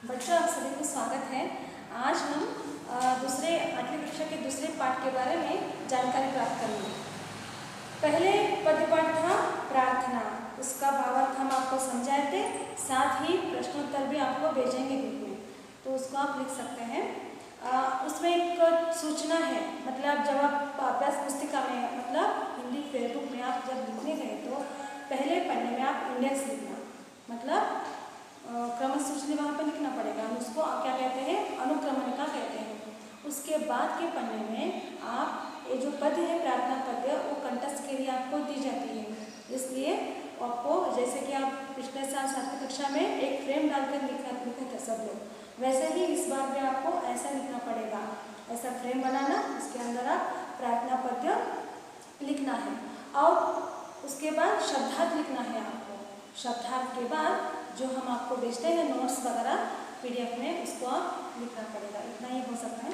बच्चों, आप सभी को स्वागत है। आज हम दूसरे 8वीं कक्षा के दूसरे पाठ के बारे में जानकारी प्राप्त करेंगे। पहले पद्यपाठ था प्रार्थना, उसका भावार्थ हम आपको समझाए थे, साथ ही प्रश्नोत्तर भी आपको भेजेंगे ग्रुप में, तो उसको आप लिख सकते हैं। उसमें एक सूचना है, मतलब जब आप अभ्यास पुस्तिका में मतलब हिंदी फेसबुक में आप जब लिखने गए तो पहले पन्ने में आप इंडेक्स लिखना, मतलब क्रम सूचना वहाँ पर लिखना पड़ेगा। हम उसको क्या कहते हैं, अनुक्रमणिका कहते हैं। उसके बाद के पन्ने में आप ये जो पद्य है प्रार्थना पद्य, वो कंठस्थ के लिए आपको दी जाती है। इसलिए आपको, जैसे कि आप पिछले साल 7वीं कक्षा में एक फ्रेम डालकर लिखे थे सब लोग, वैसे ही इस बार भी आपको ऐसा लिखना पड़ेगा। ऐसा फ्रेम बनाना, उसके अंदर आप प्रार्थना पद्य लिखना है और उसके बाद शब्दार्थ लिखना है आपको। शब्दार्थ के बाद जो हम आपको भेजते हैं नोट्स वगैरह PDF में, उसको आप लिखना पड़ेगा। इतना ही हो सकता है।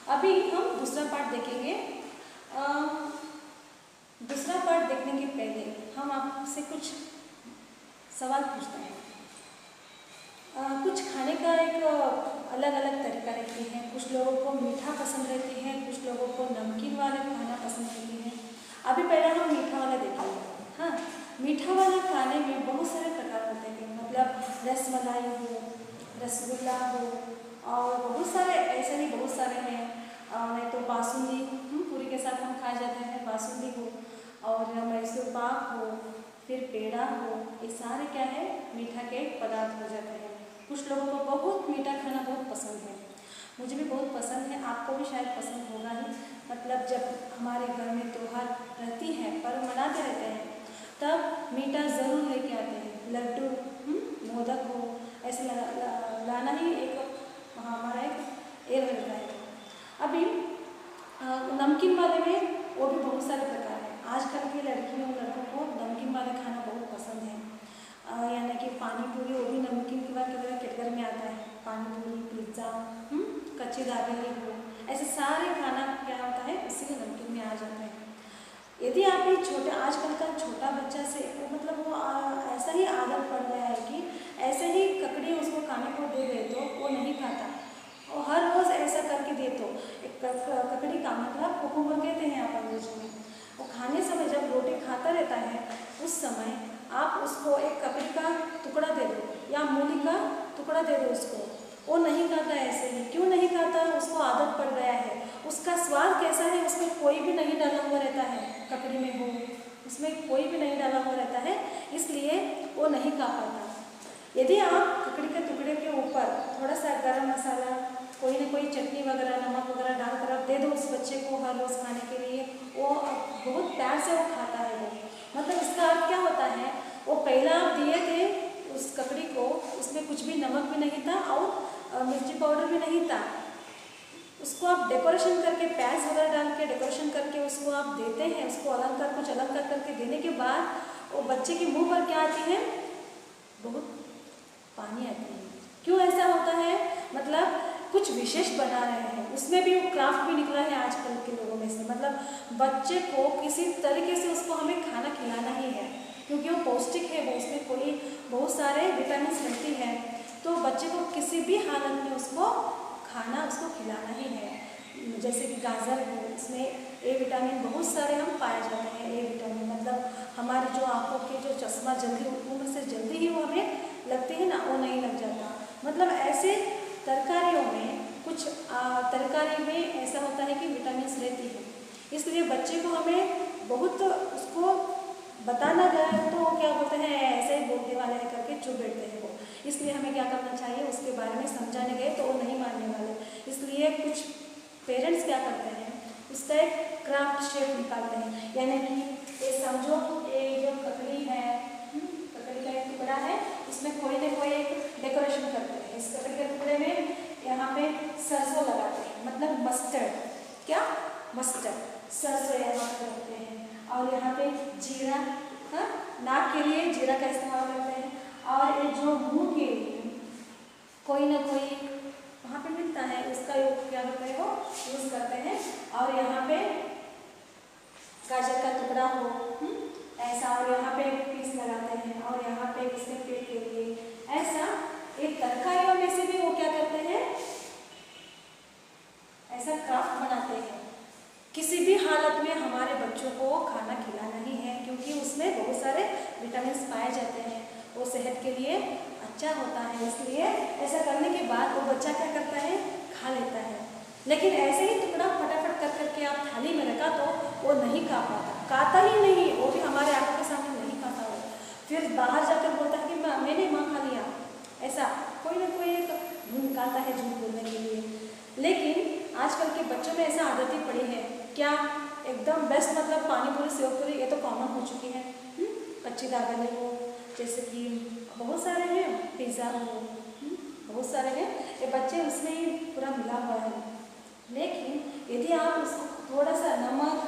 अभी हम दूसरा पार्ट देखेंगे। दूसरा पार्ट देखने के पहले हम आपसे कुछ सवाल पूछते हैं। कुछ खाने का एक अलग अलग तरीका रहती है। कुछ लोगों को मीठा पसंद रहती है, कुछ लोगों को नमकीन वाले खाना पसंद रहती है। अभी पहले हम मीठा वाला देखेंगे। हाँ, मीठा वाला खाने में बहुत सारे प्रकार होते हैं, मतलब रसमलाई हो, रसगुल्ला हो, और बहुत सारे ऐसे ही बहुत सारे हैं। नहीं तो बासुंदी पूरी के साथ हम खाए जाते हैं, बासुंदी हो, और मैसूर पाक हो, फिर पेड़ा हो, ये सारे क्या है, मीठा के पदार्थ हो जाते हैं। कुछ लोगों को बहुत मीठा खाना बहुत पसंद है, मुझे भी बहुत पसंद है, आपको भी शायद पसंद होगा ही। मतलब जब हमारे घर में त्योहार रहती है, पर्व मनाते रहते हैं, तब मीठा ज़रूर लेके आते हैं। लड्डू, मोदक हो, ऐसे लाना ही एक हमारा एक एयर रहता है। अभी नमकीन वाले में वो भी बहुत सारे प्रकार हैं। आजकल की लड़कियों लड़कों को नमकीन वाले खाना बहुत पसंद है। यानी कि पानी पूरी, वो भी नमकीन के बाद कैटेगरी में आता है। पानी पूरी, पिज्ज़ा, कच्ची दाबेली हो, ऐसे सारे खाना क्या होता है, उसी के नमकीन में आ जाते हैं। यदि आप ये छोटे, आजकल का छोटा बच्चा से मतलब वो ऐसा ही आदत पड़ गया है कि ऐसे ही ककड़ी उसको खाने को दे दे तो वो नहीं खाता, और हर रोज़ ऐसा करके दे तो एक ककड़ी का मतलब कुकुम्बर कहते हैं आप अंग्रेजी में। वो खाने समय जब रोटी खाता रहता है, उस समय आप उसको एक ककड़ी का टुकड़ा दे दो या मूली का टुकड़ा दे दो उसको, वो नहीं खाता ऐसे ही। क्यों नहीं खाता? उसको आदत पड़ गया है। उसका स्वाद कैसा है, उसमें कोई भी नहीं डाला हुआ रहता है, ककड़ी में हो उसमें कोई भी नहीं डाला हुआ रहता है, इसलिए वो नहीं खा पाता। यदि आप ककड़ी के टुकड़े के ऊपर थोड़ा सा गरम मसाला, कोई ना कोई चटनी वगैरह, नमक वगैरह डालकर आप दे दो उस बच्चे को हर रोज़ खाने के लिए, वो बहुत प्यार से वो खाता है। वो मतलब इसका अर्थ क्या होता है, वो पहला आप दिए थे उस ककड़ी को, उसमें कुछ भी नमक भी नहीं था और मिर्ची पाउडर भी नहीं था। उसको आप डेकोरेशन करके, प्याज वगैरह डाल के डेकोरेशन करके उसको आप देते हैं। उसको अलंकार, कुछ अलंकार करके देने के बाद वो बच्चे के मुंह पर क्या आती है, बहुत पानी आती है। क्यों ऐसा होता है? मतलब कुछ विशेष बना रहे हैं, उसमें भी वो क्राफ्ट भी निकला है आजकल के लोगों में से। मतलब बच्चे को किसी तरीके से उसको हमें खाना खिलाना ही है, क्योंकि वो पौष्टिक है, वो उसमें कोई बहुत सारे विटामिन रहती है, तो बच्चे को किसी भी हालत में उसको खाना उसको खिलाना ही है। जैसे कि गाजर है, इसमें ए विटामिन बहुत सारे हम पाए जाते हैं। ए विटामिन मतलब हमारी जो आँखों के जो चश्मा जल्दी उम्र से जल्दी ही वो हमें लगते हैं ना, वो नहीं लग जाता। मतलब ऐसे तरकारियों में, कुछ तरकारी में ऐसा होता है कि विटामिन रहती है, इसलिए बच्चे को हमें बहुत उसको बताना गया तो वो क्या बोलते हैं, ऐसे ही बोलने वाले हैं करके चुप बैठते हैं वो। इसलिए हमें क्या करना चाहिए, उसके बारे में समझाने गए तो वो नहीं मानने वाले। इसलिए कुछ पेरेंट्स क्या करते हैं, उसका एक क्राफ्ट शेप निकालते हैं। यानी कि ये समझो, ये जो ककड़ी है, ककड़ी का एक टुकड़ा है, इसमें कोई ना कोई एक डेकोरेशन करते हैं। इस ककड़ी के टुकड़े में यहाँ पे सरसों लगाते हैं, मतलब मस्टर्ड, क्या मस्टर्ड, सरसों यहाँ पे रखते हैं, और यहाँ पे जीरा, हाँ, नाक के लिए जीरा का इस्तेमाल करते हैं, और ये जो मुंह के लिए कोई ना कोई वहाँ पे मिलता है, उसका क्या करते हैं, वो यूज़ करते हैं। और यहाँ पे गाजर का टुकड़ा हो ऐसा, और यहाँ पे पीस लगाते हैं, और यहाँ पे इसके पेट के लिए ऐसा एक तरकारियों में से भी वो ऐसा क्राफ्ट बनाते हैं। किसी भी हालत में हमारे बच्चों को खाना खिलाना ही है, क्योंकि उसमें बहुत सारे विटामिन पाए जाते हैं, वो सेहत के लिए अच्छा होता है। इसलिए ऐसा करने के बाद वो बच्चा क्या करता है, खा लेता है। लेकिन ऐसे ही टुकड़ा फटाफट कर करके आप थाली में रखा तो वो नहीं खा पाता, खाता ही नहीं, वो भी हमारे आंखों के सामने नहीं खाता वो। फिर बाहर जाकर बोलता है कि मैंने माँ खा लिया, ऐसा कोई ना कोई एक ढूंढ निकालता है झूठ बोलने के लिए। लेकिन आजकल के बच्चों में ऐसा आदत ही पड़ी है, क्या एकदम बेस्ट मतलब पानी पूरी सेव पूरी ये तो कॉमन हो चुकी है। कच्ची दाबेली हो, जैसे कि बहुत सारे हैं, पिज़्ज़ा हो, बहुत सारे हैं, ये बच्चे उसमें ही पूरा मिला हुआ है। लेकिन यदि आप उसको थोड़ा सा नमक,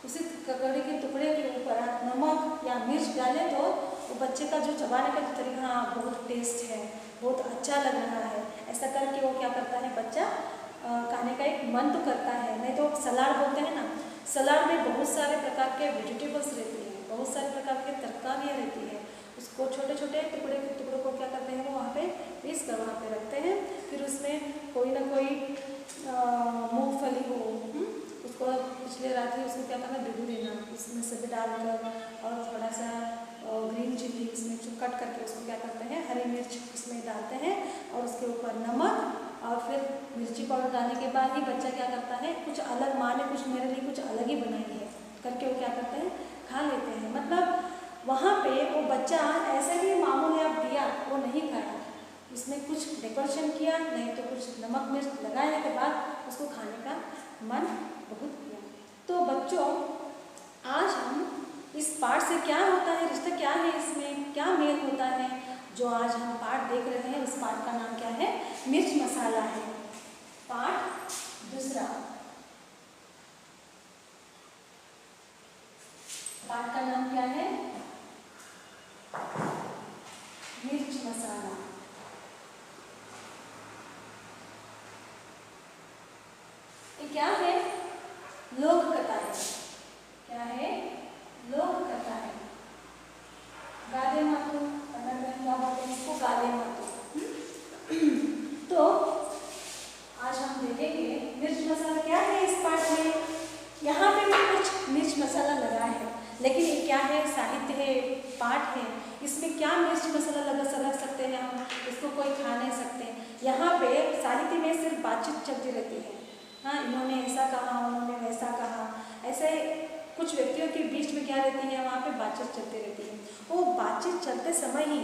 उसी ककड़ी के टुकड़े के ऊपर आप नमक या मिर्च डालें तो वो बच्चे का जो चबाने का जो तरीका, हाँ बहुत टेस्ट है, बहुत अच्छा लग रहा है, ऐसा करके वो क्या करता है, बच्चा खाने का एक मन तो करता है। नहीं तो सलाद बोलते हैं ना, सलाद में बहुत सारे प्रकार के वेजिटेबल्स रहते हैं, बहुत सारे प्रकार के तरकारियाँ रहती है, उसको छोटे छोटे टुकड़ों को क्या करते हैं, वो वहाँ पे पीस कर वहाँ पे रखते हैं। फिर उसमें कोई ना कोई मूंगफली हो, उसको पिछले रात ही उसको क्या करना, भिगो देना, उसमें सब डालकर और थोड़ा सा ग्रीन चिल्ली उसमें कट करके उसको क्या करते हैं, हरी मिर्च उसमें डालते हैं और उसके ऊपर नमक और फिर मिर्ची पाउडर डालने के बाद ही बच्चा क्या करता है, कुछ अलग, माँ ने कुछ मेरे लिए कुछ अलग ही बनाई है करके वो क्या करते हैं, खा लेते हैं। मतलब वहाँ पे वो बच्चा ऐसे ही मामू ने आप दिया वो नहीं खाया, उसमें कुछ डेकोरेशन किया, नहीं तो कुछ नमक मिर्च लगाने के बाद उसको खाने का मन बहुत किया। तो बच्चों, आज हम इस पाठ से क्या होता है, रिश्ता क्या है, इसमें क्या मेल होता है, जो आज हम पाठ देख रहे हैं उस पाठ का नाम क्या है, मिर्च मसाला है। पाठ दूसरा, पाठ का नाम क्या है, मिर्च मसाला। ये क्या है, लोक कथा है। क्या है, लोक कथा है। गादे मातु, कन्नड़ में क्या बोलते हैं इसको, गादे मातु। तो आज हम देखेंगे मिर्च मसाला क्या है इस पाठ में। यहाँ पे भी कुछ मिर्च मसाला लगा है, लेकिन ये क्या है, साहित्य है, पाठ है, इसमें क्या मिर्च मसाला लगा सकते हैं हम, इसको कोई खा नहीं सकते। यहाँ पे साहित्य में सिर्फ बातचीत चलती रहती है, हाँ इन्होंने ऐसा कहा, उन्होंने वैसा कहा, ऐसे कुछ व्यक्तियों के बीच में क्या रहती है, वहाँ पे बातचीत चलती रहती है। वो बातचीत चलते समय ही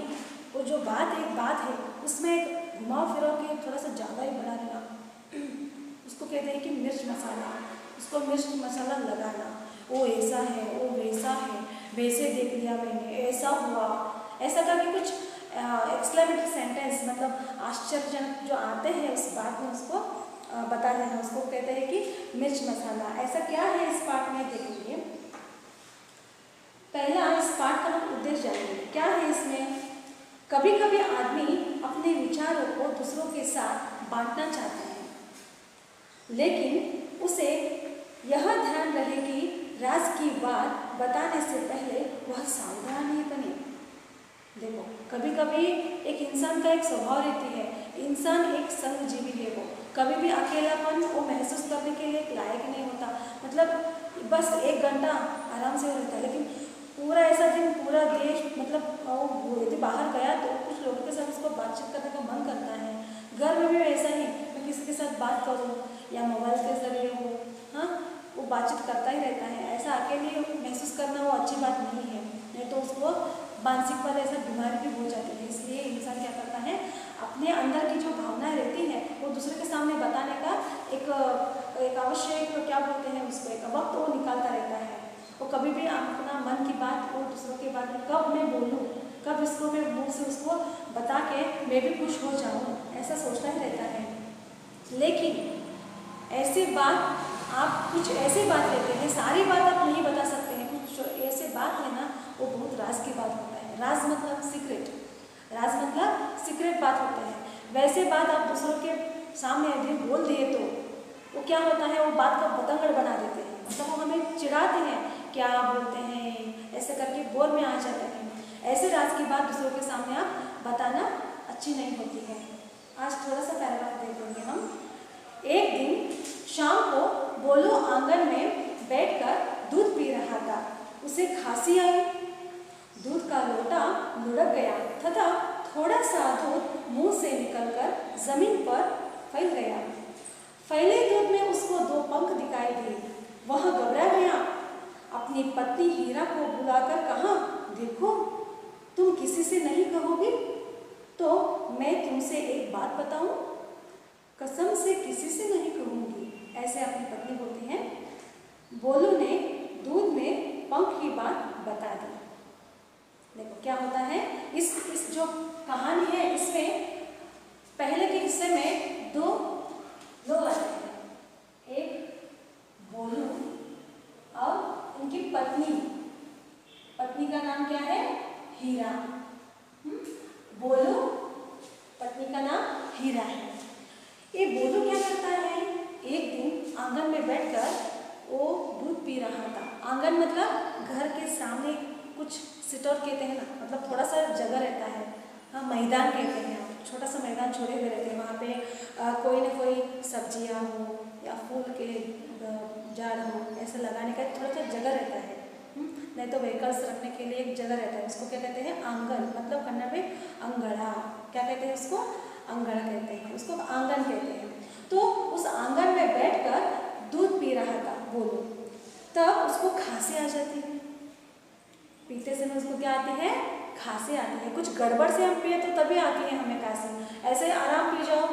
वो जो एक बात है उसमें एक घुमाव फिराव के थोड़ा सा ज़्यादा ही बढ़ा देना, उसको कहते हैं कि मिर्च मसाला, उसको मिर्च मसाला लगाना, वो ऐसा है, वो वैसा है, वैसे देख लिया मैंने, ऐसा हुआ, ऐसा करके कुछ एक्सक्लेमेटरी सेंटेंस मतलब आश्चर्यजनक जो आते हैं उस बात में उसको बता देना, उसको कहते हैं कि मिर्च मसाला। ऐसा क्या है इस पाठ में देखेंगे। पहला, इस पाठ का हम उद्देश्य जानेंगे, क्या है इसमें। कभी कभी आदमी अपने विचारों को दूसरों के साथ बांटना चाहते हैं, लेकिन उसे यह ध्यान रहे कि राज की बात बताने से पहले वह सावधान ही बने। देखो, कभी कभी एक इंसान का एक स्वभाव रहती है, इंसान एक संघजीवी है, वो कभी भी अकेलापन वो महसूस करने के लिए लायक नहीं होता। मतलब बस 1 घंटा आराम से रहता है, लेकिन पूरा ऐसा दिन, पूरा देश मतलब यदि बाहर गया तो कुछ लोगों के साथ उसको बातचीत करने का मन करता है। घर में भी ऐसा ही, मैं किसी के साथ बात करूँ या मोबाइल के जरिए हो, हाँ वो बातचीत करता ही रहता है। ऐसा अकेले महसूस करना वो अच्छी बात नहीं है, नहीं तो उसको मानसिक पर ऐसा बीमारी भी हो जाती है। इसलिए इंसान क्या करता है, अपने अंदर की जो भावनाएं रहती है वो दूसरे के सामने बताने का एक आवश्यक क्या बोलते हैं उसको, एक वक्त वो निकालता रहता है। वो कभी भी अपना मन की बात वो दूसरों के बारे में कब मैं बोलूँ, कब इसको मैं मुँह से उसको बता के मैं भी खुश हो जाऊँ, ऐसा सोचता ही रहता है। लेकिन ऐसी बात, आप कुछ ऐसी बात रहते हैं, सारी बात आप नहीं बता सकते हैं, कुछ ऐसे बात है ना वो बहुत राज की बात होता है। राज मतलब सीक्रेट, राज मतलब सीक्रेट बात होते हैं। वैसे बात आप दूसरों के सामने यदि बोल दिए तो वो क्या होता है, वो बात को बतंगड़ बना देते हैं, मतलब वो हमें चिढ़ाते हैं, क्या बोलते हैं, ऐसे करके बोर में आ जाते हैं। ऐसे राज की बात दूसरों के सामने आप बताना अच्छी नहीं होती है। आज थोड़ा सा पैराग्राफ देख लेंगे हम। एक दिन शाम को बोलू आंगन में बैठकर दूध पी रहा था। उसे खांसी आई। दूध का लोटा लुढ़क गया तथा थोड़ा सा दूध मुंह से निकलकर जमीन पर फैल गया। फैले दूध में उसको 2 पंख दिखाई दिए। वह घबरा गया। अपनी पत्नी हीरा को बुलाकर कहा, देखो, तुम किसी से नहीं कहोगी तो मैं तुमसे एक बात बताऊं? कसम से किसी से नहीं कहूंगी, ऐसे अपनी पत्नी बोलती हैं। बोलू ने दूध में पंख की बात बता दी। देखो क्या होता है, इस जो कहानी है इसमें पहले के हिस्से में 2 लोग आते हैं, एक बोलू और उनकी पत्नी। पत्नी का नाम क्या है? हीरा। बोलू पत्नी का नाम हीरा है। ये बोलू क्या करता है, एक दिन आंगन में बैठकर वो दूध पी रहा था। आंगन मतलब घर के सामने कुछ सिटौर कहते हैं ना, मतलब थोड़ा सा जगह रहता है, हाँ मैदान कहते हैं, छोटा सा मैदान छोड़े हुए रहते हैं। वहाँ पे कोई ना कोई सब्जियाँ हो या फूल के झाड़ हो, ऐसा लगाने का थोड़ा सा जगह रहता है। नहीं तो व्हीकल्स रखने के लिए एक जगह रहता है, उसको क्या कहते हैं? आंगन। मतलब कन्नड़ में अंगड़ा। क्या कहते हैं उसको? अंगड़ा कहते हैं, उसको आंगन कहते हैं। तो उस आंगन में बैठकर दूध पी रहा था बोलू। तब उसको खांसी आ जाती है। पीते समय उसको क्या आती है? खांसी आती है। कुछ गड़बड़ से हम पिए तो तभी आती है हमें खांसी। ऐसे आराम पी जाओ।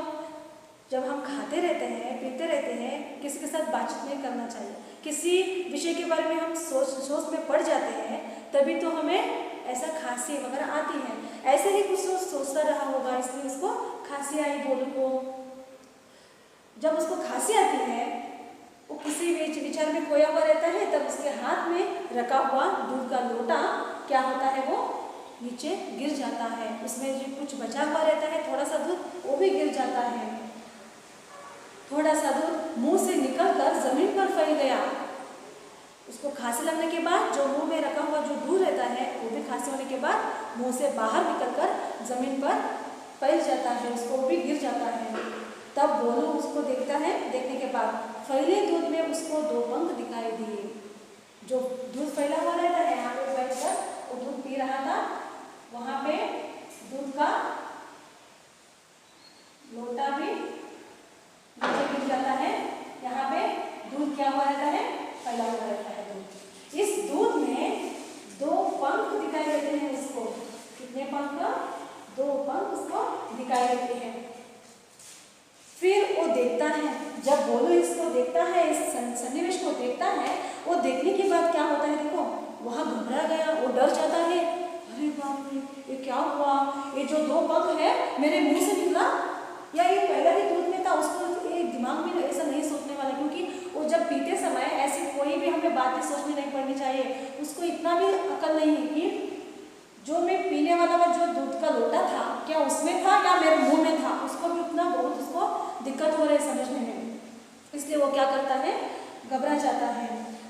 जब हम खाते रहते हैं, पीते रहते हैं, किसी के साथ बातचीत नहीं करना चाहिए। किसी विषय के बारे में हम सोच में पड़ जाते हैं, तभी तो हमें ऐसा खांसी वगैरह आती है। ऐसे ही कुछ सोचता रहा होगा, इसलिए उसको खांसी आई बोलू को। जब उसको खांसी आती है, वो किसी विचार में खोया हुआ रहता है, तब उसके हाथ में रखा हुआ दूध का लोटा क्या होता है, वो नीचे गिर जाता है। उसमें जो कुछ बचा हुआ रहता है, थोड़ा सा दूध, वो भी गिर जाता है। थोड़ा सा दूध मुंह से निकलकर जमीन पर फैल गया। उसको खांसी लगने के बाद जो मुंह में रखा हुआ जो दूध रहता है, वो भी खांसी होने के बाद मुंह से बाहर निकलकर जमीन पर फैल जाता है, उसको भी गिर जाता है। तब बोलू उसको देखता है। देखने के बाद फैले दूध में उसको 2 पंख दिखाई दिए। जो दूध फैला हुआ रहता है, यहाँ पे बैठकर वो दूध पी रहा था, वहां पे दूध का लोटा भी नीचे गिर जाता है। यहाँ पे दूध क्या हुआ रहता है? फैला हुआ रहता है दूध। इस दूध में 2 पंख दिखाई देते हैं उसको। कितने पंख? 2 पंख उसको दिखाई देते हैं। फिर वो देखता है, जब बोलू इसको देखता है, इस सन्निवेश को देखता है, वो देखने के बाद क्या होता है देखो, वह घबरा गया, वो डर जाता है। अरे बाप रे, ये क्या हुआ? ये जो 2 पंख है मेरे मुंह से निकला या ये पहले ही दूध में था? उसको ये दिमाग में ऐसा नहीं सोचने वाला, क्योंकि वो जब पीते समय ऐसी कोई भी हमें बातें सोचनी नहीं पड़नी चाहिए। उसको इतना भी अकल नहीं है कि जो मैं पीने वाला जो दूध का लोटा था, क्या उसमें था या मेरे मुंह में था? उसको भी उतना बहुत उसको दिक्कत हो रही है समझने में। इसलिए वो क्या करता है? घबरा जाता है।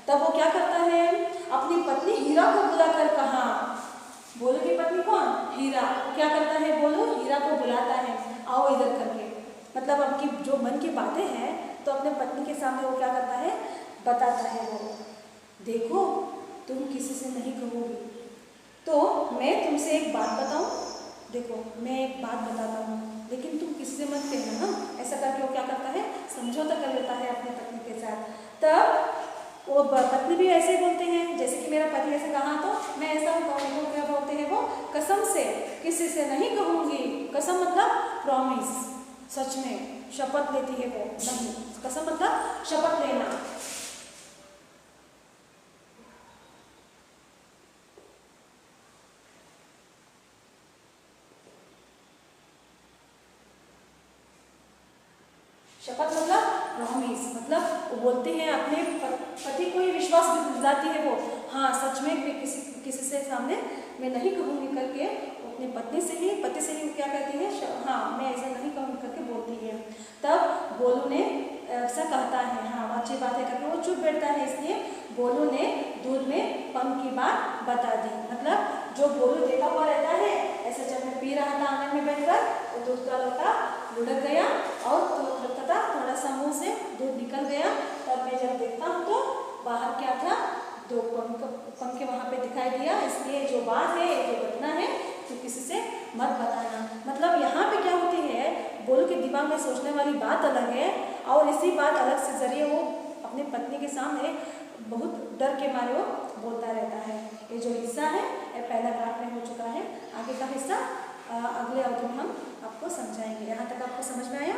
तब वो क्या करता है? अपनी पत्नी हीरा को बुलाकर कहा। बोलू की पत्नी कौन? हीरा। क्या करता है? बोलू हीरा को बुलाता है, आओ इधर करके। मतलब आपकी जो मन की बातें हैं तो अपने पत्नी के सामने वो क्या करता है? बताता है। वो देखो, तुम किसी से नहीं कहोगी तो मैं तुमसे एक बात बताऊं। देखो, मैं एक बात बताता हूँ, लेकिन तुम किसी से मत कहना। हाँ, ऐसा करके वो क्या करता है? समझौता कर लेता है अपनी पत्नी के साथ। तब वो पत्नी भी ऐसे ही बोलते हैं, जैसे कि मेरा पति ऐसे कहा तो मैं ऐसा कहूँ। क्या बोलते हैं वो? कसम से किसी से नहीं कहूँगी। कसम मतलब प्रॉमिस, सच में शपथ लेती है वो। नहीं, कसम मतलब शपथ लेना। शपथ मतलब प्रॉमिस, मतलब वो बोलते हैं अपने पति को ही विश्वास दिलाती है वो। हाँ, सच में मैं किसी से सामने मैं नहीं कहूँगी करके अपनी पत्नी से ही, पति से ही क्या कहती है? हाँ, मैं ऐसा नहीं कहूँगी करके बोलती है। तब बोलू ने ऐसा कहता है, हाँ अच्छी बात है करके वो चुप बैठता है। इसलिए बोलू ने दूध में पंख की बात बता दी। मतलब जो बोलू देखा हुआ रहता है, ऐसा जब मैं पी रहा था आंगन में बैठकर, वो दूध का लोटा लुढ़क गया और तथा थोड़ा थोड़ा सा मुँह से दूध निकल गया। तब मैं जब देखता हूँ तो बाहर क्या था, 2 पंखे वहाँ पे दिखाई दिया। इसलिए जो बात है, जो घटना है, तो किसी से मत बताना। मतलब यहाँ पे क्या होती है, बोलू के दिमाग में सोचने वाली बात अलग है और इसी बात अलग से जरिए वो अपनी पत्नी के सामने बहुत डर के मारे वो बोलता रहता है। ये जो हिस्सा है ये पहला पार्ट में हो चुका है। आगे का हिस्सा अगले अवधि में हम आपको समझाएंगे। यहाँ तक आपको समझ में आया?